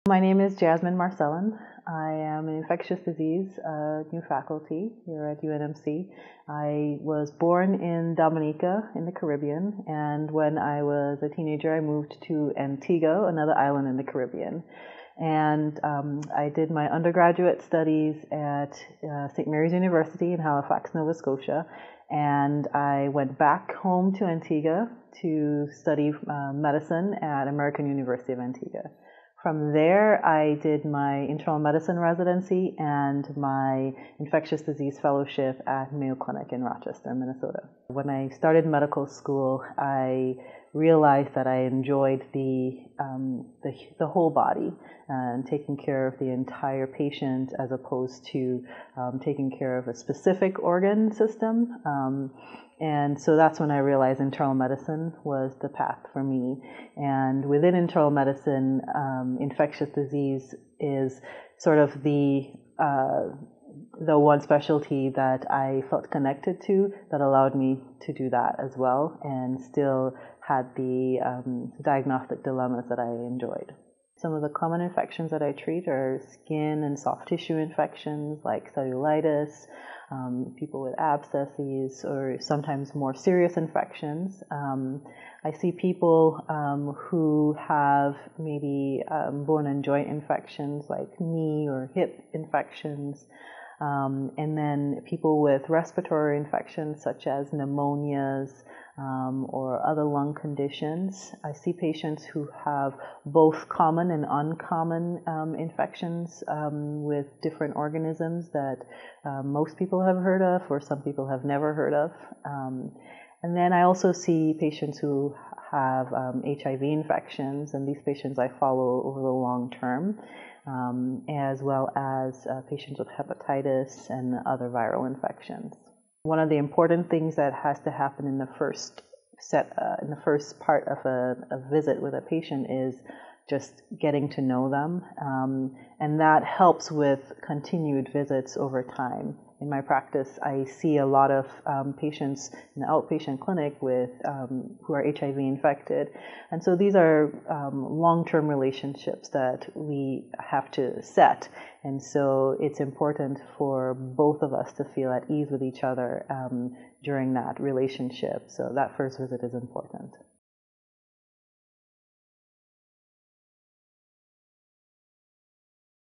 My name is Jasmine Marcelin. I am an infectious disease new faculty here at UNMC. I was born in Dominica in the Caribbean, and when I was a teenager I moved to Antigua, another island in the Caribbean. And I did my undergraduate studies at St. Mary's University in Halifax, Nova Scotia, and I went back home to Antigua to study medicine at American University of Antigua. From there, I did my internal medicine residency and my infectious disease fellowship at Mayo Clinic in Rochester, Minnesota. When I started medical school, I realized that I enjoyed the whole body and taking care of the entire patient as opposed to taking care of a specific organ system. And so that's when I realized internal medicine was the path for me. And within internal medicine, infectious disease is sort of the one specialty that I felt connected to that allowed me to do that as well, and still had the diagnostic dilemmas that I enjoyed. Some of the common infections that I treat are skin and soft tissue infections like cellulitis, people with abscesses, or sometimes more serious infections. I see people who have maybe bone and joint infections like knee or hip infections, and then people with respiratory infections such as pneumonias or other lung conditions. I see patients who have both common and uncommon infections with different organisms that most people have heard of or some people have never heard of. And then I also see patients who have HIV infections, and these patients I follow over the long term, as well as patients with hepatitis and other viral infections. One of the important things that has to happen in the first part of a visit with a patient is just getting to know them, and that helps with continued visits over time. In my practice, I see a lot of patients in the outpatient clinic with who are HIV infected, and so these are long-term relationships that we have to set, and so it's important for both of us to feel at ease with each other during that relationship. So that first visit is important.